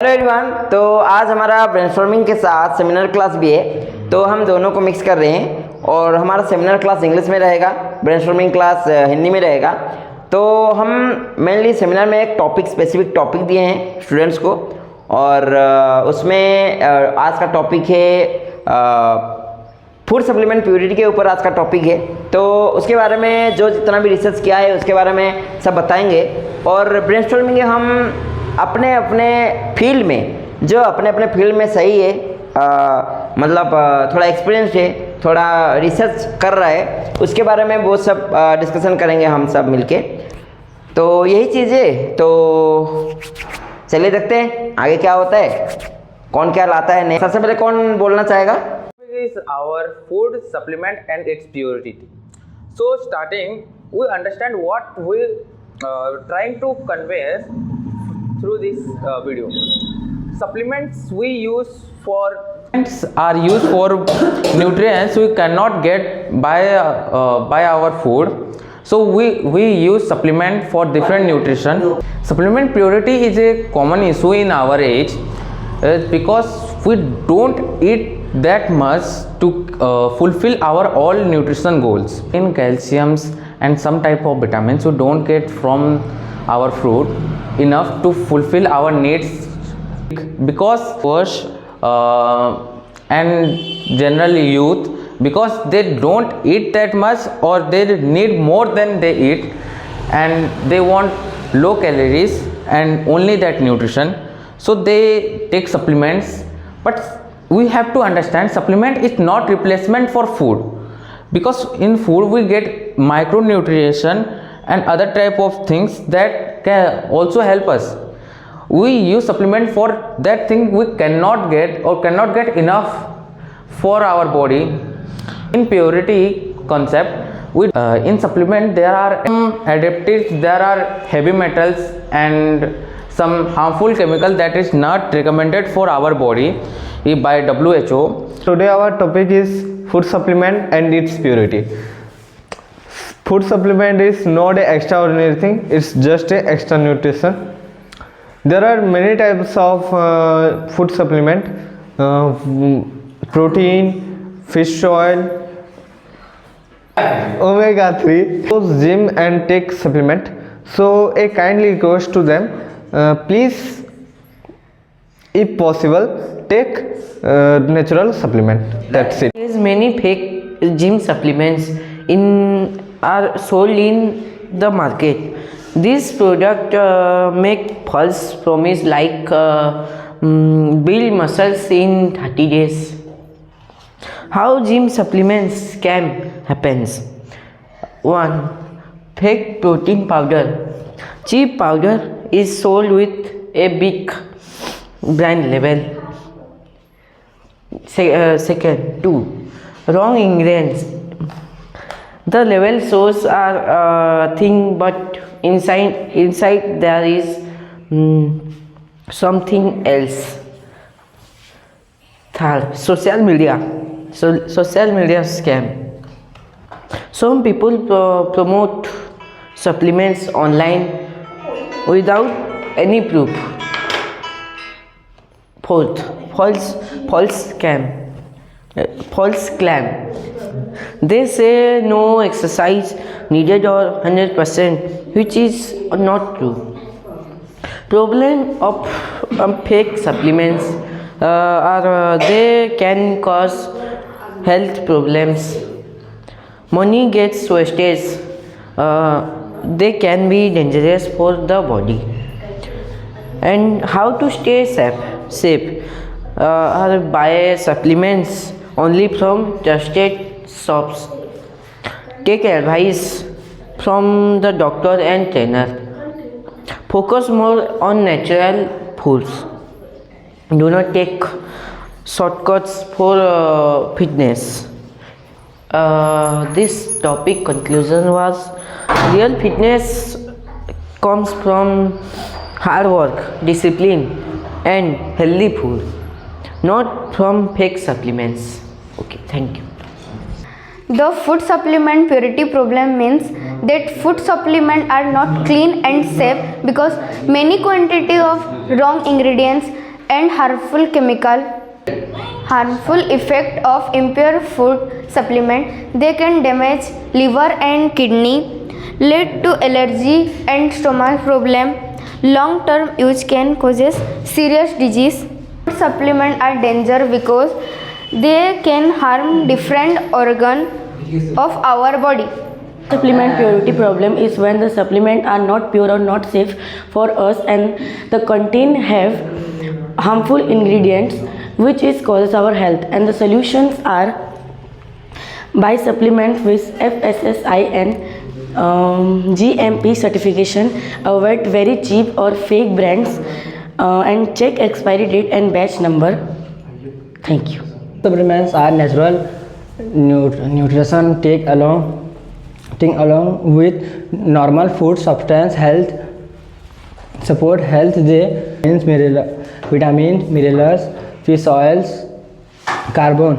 Hello everyone. तो आज हमारा ब्रेनस्टॉर्मिंग के साथ सेमिनार क्लास भी है, तो हम दोनों को मिक्स कर रहे हैं और हमारा सेमिनार क्लास इंग्लिश में रहेगा, ब्रेनस्टॉर्मिंग क्लास हिंदी में रहेगा। तो हम मेनली सेमिनार में एक टॉपिक स्पेसिफिक टॉपिक दिए हैं स्टूडेंट्स को और उसमें आज का टॉपिक है फूड सप्लीमेंट प्योरिटी के ऊपर आज का टॉपिक है। तो उसके बारे में जो जितना भी रिसर्च किया है उसके बारे में सब बताएंगे और ब्रेनस्टॉर्मिंग हम अपने अपने फील्ड में जो अपने अपने फील्ड में सही है, मतलब थोड़ा एक्सपीरियंस है, थोड़ा रिसर्च कर रहा है, उसके बारे में वो सब डिस्कशन करेंगे हम सब मिलके। तो यही चीज़ है। तो चलिए देखते हैं आगे क्या होता है, कौन क्या लाता है। नहीं, सबसे पहले कौन बोलना चाहेगा? Is our food supplement and its purity. So starting, we understand what we trying to convey through this video. Supplements we use for are used for nutrients we cannot get by our food. So we use supplement for different nutrition. Supplement purity is a common issue in our age because we don't eat that much to fulfill our all nutrition goals. In calciums and some type of vitamins we don't get from our fruit enough to fulfill our needs, because first and generally youth, because they don't eat that much or they need more than they eat and they want low calories and only that nutrition, so they take supplements. But we have to understand supplement is not replacement for food, because in food we get micronutrition and other type of things that can also help us. We use supplement for that thing we cannot get or cannot get enough for our body. In purity concept, we in supplement there are additives, there are heavy metals and some harmful chemical that is not recommended for our body by WHO. Today our topic is food supplement and its purity. Food supplement is not an extraordinary thing, it's just a extra nutrition. There are many types of food supplement, protein, fish oil, omega 3, gym and take supplement. So a kindly request to them, please if possible take natural supplement. That's it. There is many fake gym supplements are sold in the market. This product make false promise like build muscles in 30 days. How gym supplements scam happens? 1. Fake protein powder. Cheap powder is sold with a big brand label. Second, 2. Wrong ingredients. The label shows are thing, but inside there is something else. Third, social media. Social media scam. Some people promote supplements online without any proof. Fourth, false claim. They say no exercise needed or 100%, which is not true. Problem of fake supplements are they can cause health problems. Money gets wasted. They can be dangerous for the body. And how to stay safe? Buy supplements only from trusted shops. Take advice from the doctor and trainer. Focus more on natural foods. Do not take shortcuts for fitness. This topic conclusion was real fitness comes from hard work, discipline and healthy food, not from fake supplements. Okay, thank you. The food supplement purity problem means that food supplements are not clean and safe because many quantity of wrong ingredients and harmful effect of impure food supplement. They can damage liver and kidney, lead to allergy and stomach problem. Long term use can causes serious disease. Food supplements are dangerous because they can harm different organs of our body. Supplement purity problem is when the supplement are not pure or not safe for us and the contain have harmful ingredients which is causes our health, and the solutions are buy supplement with FSSI and GMP certification, avoid very cheap or fake brands, and check expiry date and batch number. Thank you. Supplements are natural nutrition take along with normal food substance health support health. They vitamin minerals fish oils carbon